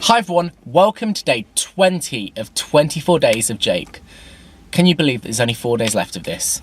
Hi everyone, welcome to day 20 of 24 days of Jake. Can you believe there's only 4 days left of this?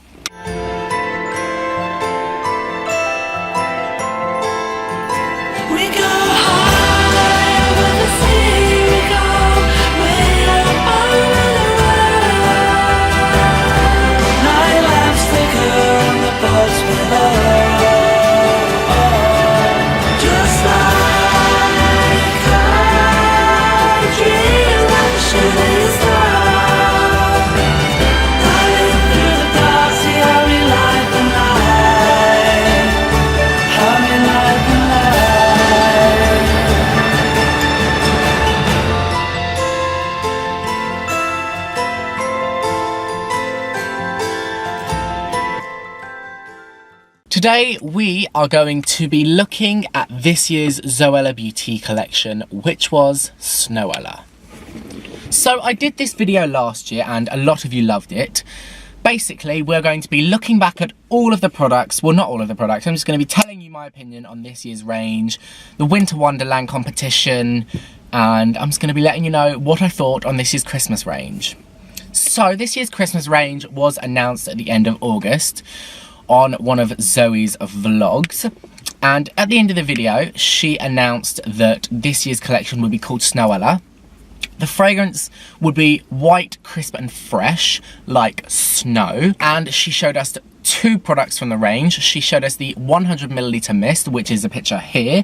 Today we are going to be looking at this year's Zoella Beauty collection, which was Snowella. So I did this video last year and a lot of you loved it. Basically, we're going to be looking back at all of the products, well not all of the products, I'm just going to be telling you my opinion on this year's range, the Winter Wonderland competition, and I'm just going to be letting you know what I thought on this year's Christmas range. So this year's Christmas range was announced at the end of August on one of Zoe's vlogs, and at the end of the video she announced that this year's collection would be called Snowella. The fragrance would be white, crisp and fresh like snow, and she showed us 2 products from the range. She showed us the 100ml mist, which is a picture here,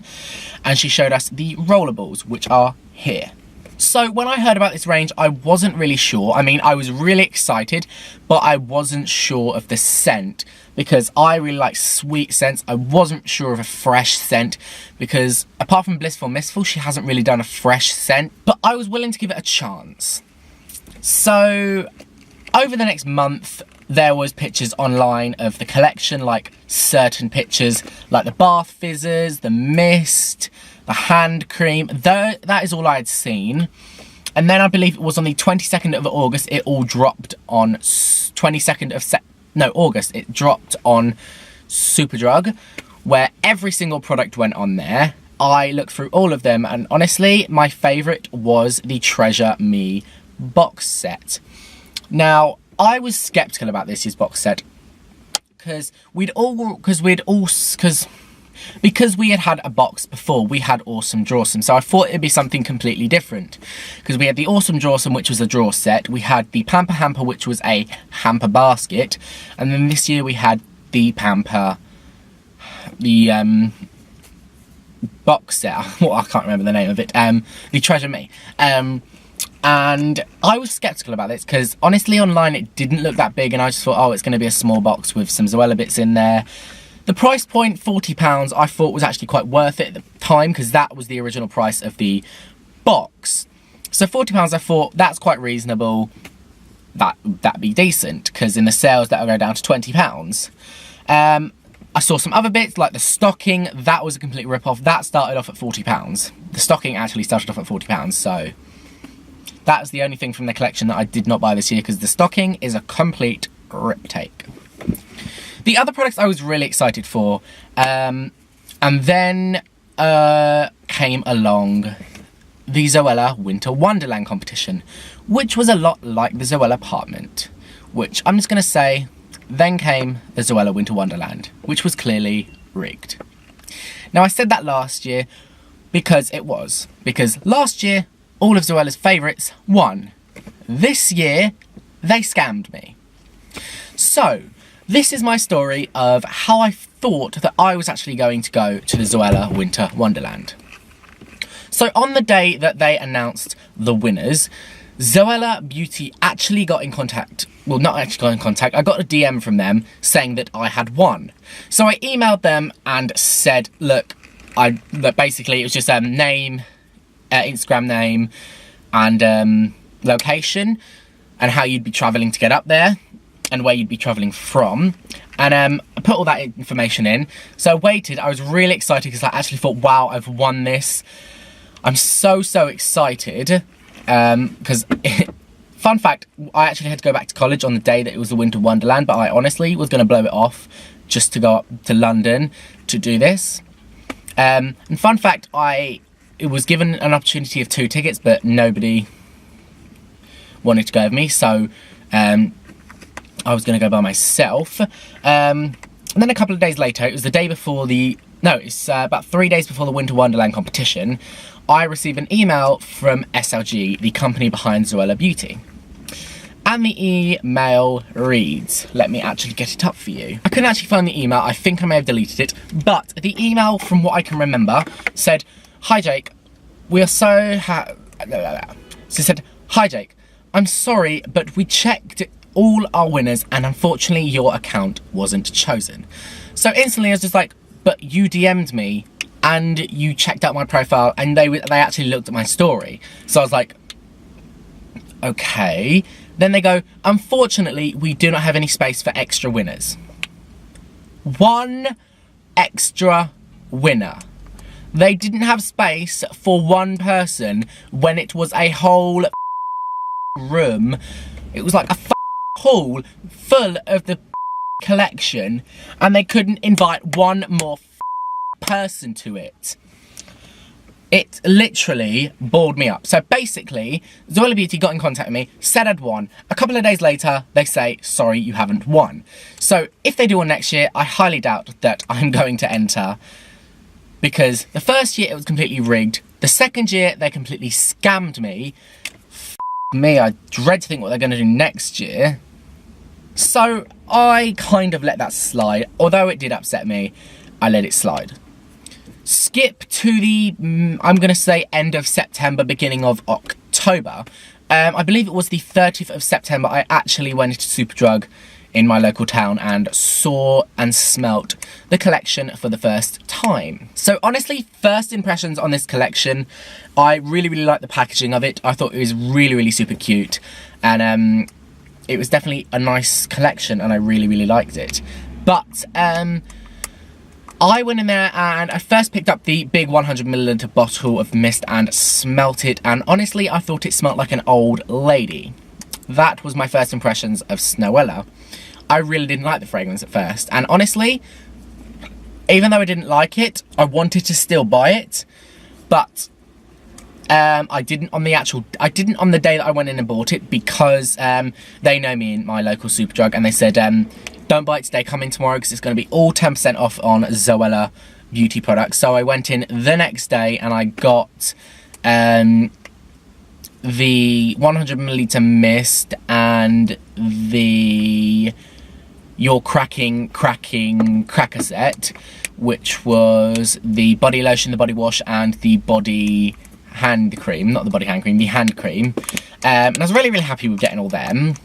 and she showed us the rollerballs, which are here. So when I heard about this range, I wasn't really sure. I mean, I was really excited, but I wasn't sure of the scent because I really like sweet scents. I wasn't sure of a fresh scent because apart from Blissful Mistful, she hasn't really done a fresh scent, but I was willing to give it a chance. So over the next month, there was pictures online of the collection, like certain pictures like the bath fizzers, the mist, the hand cream. That is all I had seen. And then I believe it was on the 22nd of August, it all dropped on August, it dropped on Superdrug, where every single product went on there. I looked through all of them, and honestly, my favourite was the Treasure Me box set. Now, I was sceptical about this year's box set because we had had a box before. We had Awesome Drawsome, so I thought it'd be something completely different because we had the Awesome Drawsome, which was a drawer set, we had the Pamper Hamper, which was a hamper basket, and then this year we had the Pamper, the box set. Well, I can't remember the name of it. The Treasure Me. And I was sceptical about this because honestly online it didn't look that big, and I just thought, oh, it's going to be a small box with some Zoella bits in there. The price point, £40, I thought was actually quite worth it at the time because that was the original price of the box. So £40, I thought that's quite reasonable. That'd be decent because in the sales that'll go down to £20. I saw some other bits like the stocking. That was a complete rip-off. That started off at £40. The stocking actually started off at £40, so that's the only thing from the collection that I did not buy this year because the stocking is a complete rip-take. The other products I was really excited for, and then came along the Zoella Winter Wonderland competition, which was a lot like the Zoella apartment, which I'm just going to say, then came the Zoella Winter Wonderland, which was clearly rigged. Now I said that last year because last year all of Zoella's favourites won. This year they scammed me. So this is my story of how I thought that I was actually going to go to the Zoella Winter Wonderland. So on the day that they announced the winners, Zoella Beauty actually got in contact. Well, not actually got in contact. I got a DM from them saying that I had won. So I emailed them and said, look, basically it was just name, Instagram name, and location, and how you'd be travelling to get up there, and where you'd be travelling from, and I put all that information in. So I waited. I was really excited because I actually thought, wow, I've won this. I'm so excited because fun fact, I actually had to go back to college on the day that it was the Winter Wonderland, but I honestly was going to blow it off just to go up to London to do this. And fun fact, I it was given an opportunity of 2 tickets, but nobody wanted to go with me, so I was going to go by myself. And then a couple of days later, it was the day before it's about 3 days before the Winter Wonderland competition, I received an email from SLG, the company behind Zoella Beauty. And the email reads, let me actually get it up for you. I couldn't actually find the email, I think I may have deleted it, but the email, from what I can remember, said, "Hi Jake, we are so So it said, "Hi Jake, I'm sorry, but we checked all our winners and unfortunately your account wasn't chosen." So instantly I was just like, but you DM'd me and you checked out my profile and they actually looked at my story. So I was like, okay. Then they go, "Unfortunately, we do not have any space for extra winners." 1 extra winner. They didn't have space for 1 person when it was a whole room. It was like a hall full of the collection, and they couldn't invite 1 more person to it. It literally bored me up. So basically, Zoella Beauty got in contact with me, said I'd won. A couple of days later, they say, "Sorry, you haven't won." So if they do one next year, I highly doubt that I'm going to enter, because the first year it was completely rigged. The second year, they completely scammed me. Me, I dread to think what they're going to do next year. So I kind of let that slide. Although it did upset me, I let it slide. Skip to the, I'm going to say end of September, beginning of October. I believe it was the 30th of September, I actually went to Superdrug in my local town and saw and smelt the collection for the first time. So honestly, first impressions on this collection, I really, really liked the packaging of it. I thought it was really, really super cute. And it was definitely a nice collection and I really, really liked it. But I went in there and I first picked up the big 100ml bottle of mist and smelt it, and honestly I thought it smelt like an old lady. That was my first impressions of Snowella. I really didn't like the fragrance at first, and honestly, even though I didn't like it, I wanted to still buy it, but I didn't on the day that I went in and bought it, because they know me in my local Superdrug, and they said, "Don't buy it today, come in tomorrow because it's going to be all 10% off on Zoella Beauty products." So I went in the next day and I got the 100ml mist and the Your Cracking Cracker set, which was the body lotion, the body wash and the body hand cream. Not the body hand cream, the hand cream. And I was really, really happy with getting all them.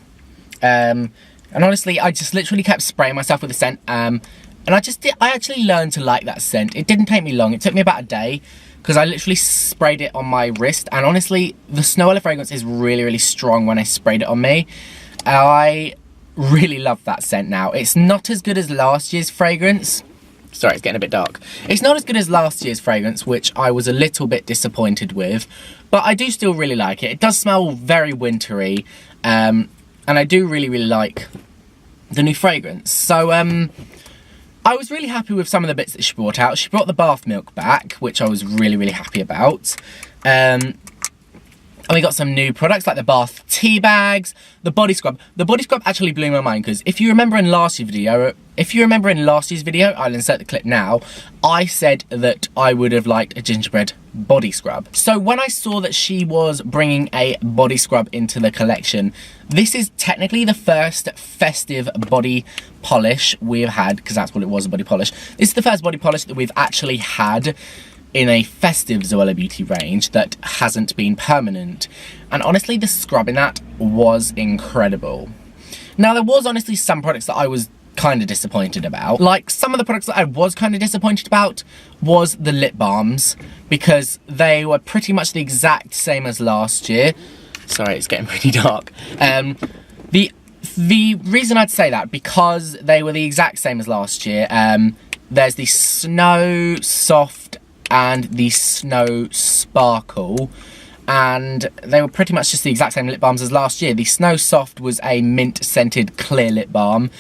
And honestly, I just literally kept spraying myself with the scent, and I actually learned to like that scent. It didn't take me long, it took me about a day, because I literally sprayed it on my wrist, and honestly, the Snowella fragrance is really, really strong when I sprayed it on me. I really love that scent now. It's not as good as last year's fragrance. Sorry, it's getting a bit dark. It's not as good as last year's fragrance, which I was a little bit disappointed with, but I do still really like it. It does smell very wintry, and I do really, really like the new fragrance. So, I was really happy with some of the bits that she brought out. She brought the bath milk back, which I was really, really happy about. And we got some new products like the bath tea bags, the body scrub. The body scrub actually blew my mind, because if you remember in last year's video, I'll insert the clip now, I said that I would have liked a gingerbread body scrub. So when I saw that she was bringing a body scrub into the collection, this is technically the first festive body polish we've had, because that's what it was, a body polish. This is the first body polish that we've actually had in a festive Zoella Beauty range that hasn't been permanent. And honestly, the scrub in that was incredible. Now, there was honestly some products that I was kind of disappointed about. Like, some of the products that I was kind of disappointed about was the lip balms, because they were pretty much the exact same as last year. Sorry, it's getting pretty dark. The reason I'd say that, because they were the exact same as last year, there's the Snow Soft and the Snow Sparkle, and they were pretty much just the exact same lip balms as last year. The Snow Soft was a mint scented clear lip balm.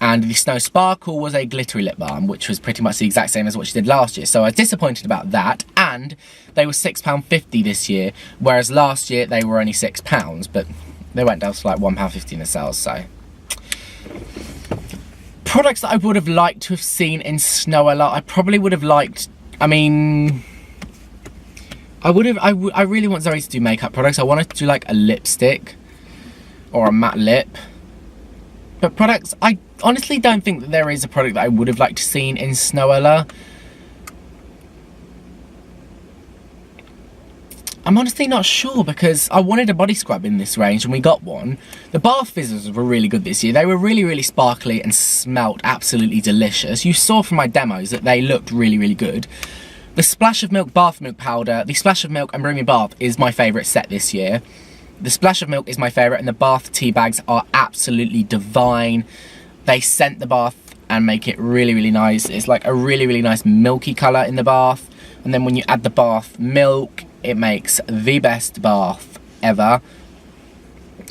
And the Snow Sparkle was a glittery lip balm, which was pretty much the exact same as what she did last year. So I was disappointed about that. And they were £6.50 this year, whereas last year they were only £6, but they went down to like £1.50 in the sales, so. Products that I would have liked to have seen in Snow-A-Lot, I probably would have liked, I mean, I really want Zoe to do makeup products. I want her to do like a lipstick or a matte lip. But products, I honestly don't think that there is a product that I would have liked to seen in Snow-A-Lot. I'm honestly not sure, because I wanted a body scrub in this range and we got one. The bath fizzers were really good this year. They were really, really sparkly and smelt absolutely delicious. You saw from my demos that they looked really, really good. The Splash of Milk Bath Milk Powder, the Splash of Milk and Bring Me Bath is my favourite set this year. The Splash of Milk is my favourite, and the bath tea bags are absolutely divine. They scent the bath and make it really, really nice. It's like a really, really nice milky colour in the bath. And then when you add the bath milk, it makes the best bath ever.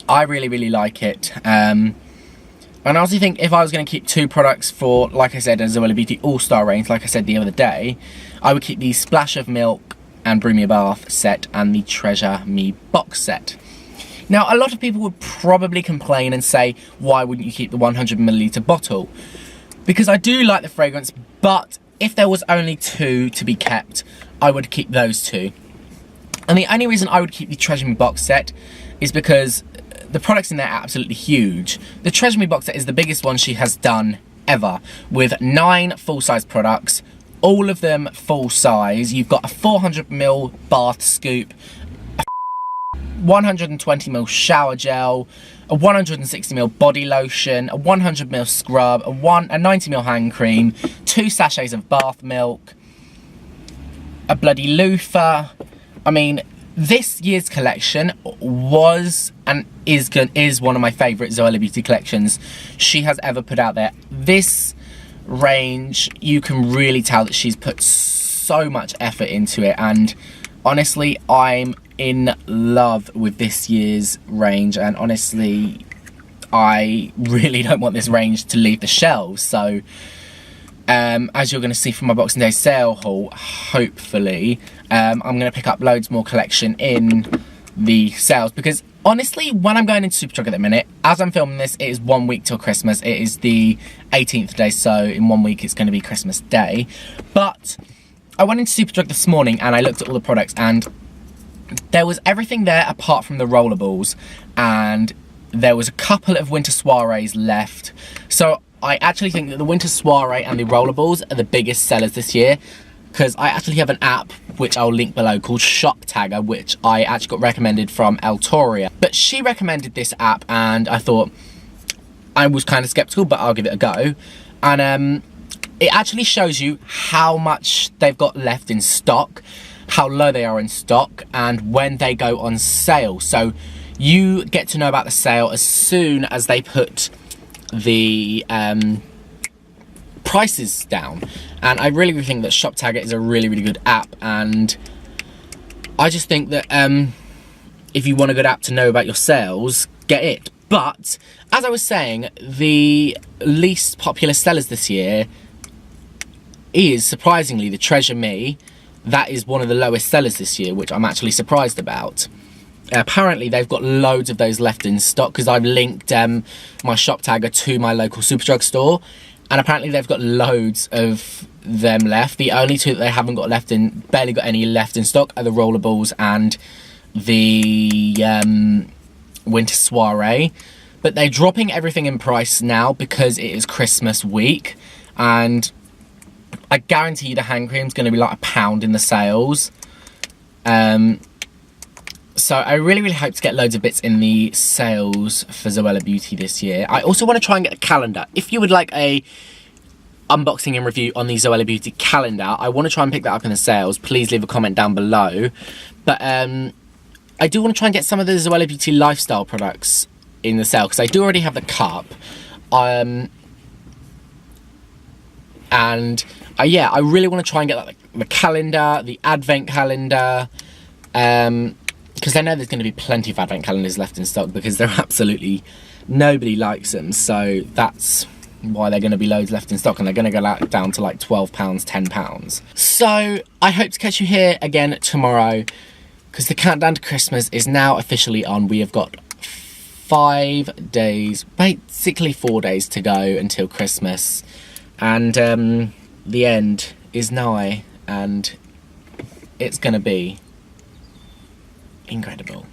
I really, really like it. And I also think if I was going to keep two products for, like I said, a Zoella Beauty All-Star range, like I said the other day, I would keep the Splash of Milk and Brew Me a Bath set and the Treasure Me box set. Now, a lot of people would probably complain and say, why wouldn't you keep the 100ml bottle? Because I do like the fragrance, but if there was only two to be kept, I would keep those two. And the only reason I would keep the Treasure Me box set is because the products in there are absolutely huge. The Treasure Me box set is the biggest one she has done ever, with 9 full-size products, all of them full size. You've got a 400ml bath scoop, 120ml shower gel, a 160ml body lotion, a 100ml scrub, a 90ml hand cream, 2 sachets of bath milk, a bloody loofah. I mean, this year's collection was and is one of my favourite Zoella Beauty collections she has ever put out there. This range, you can really tell that she's put so much effort into it, and honestly, I'm in love with this year's range, and honestly, I really don't want this range to leave the shelves. So as you're going to see from my Boxing Day sale haul, hopefully I'm going to pick up loads more collection in the sales, because honestly, when I'm going into Superdrug at the minute, as I'm filming this, it is 1 week till Christmas. It is the 18th day, so in 1 week it's going to be Christmas Day. But I went into Superdrug this morning and I looked at all the products, and there was everything there apart from the rollerballs, and there was a couple of winter soirees left. So I actually think that the winter soiree and the rollerballs are the biggest sellers this year, because I actually have an app, which I'll link below, called Shop Tagger, which I actually got recommended from Eltoria. But she recommended this app, and I thought, I was kind of skeptical, but I'll give it a go. And it actually shows you how much they've got left in stock, how low they are in stock, and when they go on sale. So you get to know about the sale as soon as they put the prices down. And I really think that Shop Tagger is a really, really good app, and I just think that if you want a good app to know about your sales, get it. But as I was saying, the least popular sellers this year is surprisingly the Treasure Me. That is one of the lowest sellers this year, which I'm actually surprised about. Apparently they've got loads of those left in stock, because I've linked my Shop Tagger to my local Superdrug store, and apparently they've got loads of them left. The only two that they haven't got left in, barely got any left in stock, are the rollerballs and the winter soiree. But they're dropping everything in price now because it is Christmas week, and I guarantee you the hand cream's going to be like £1 in the sales. So I really, really hope to get loads of bits in the sales for Zoella Beauty this year. I also want to try and get a calendar. If you would like a unboxing and review on the Zoella Beauty calendar, I want to try and pick that up in the sales. Please leave a comment down below. But I do want to try and get some of the Zoella Beauty lifestyle products in the sale, because I do already have the cup. Yeah, I really want to try and get like the calendar, the advent calendar, because I know there's going to be plenty of advent calendars left in stock, because they're absolutely, nobody likes them. So that's why they're going to be loads left in stock, and they're going to go down to like £12, £10. So I hope to catch you here again tomorrow, because the countdown to Christmas is now officially on. We have got 5 days, basically 4 days to go until Christmas, and the end is nigh, and it's going to be incredible.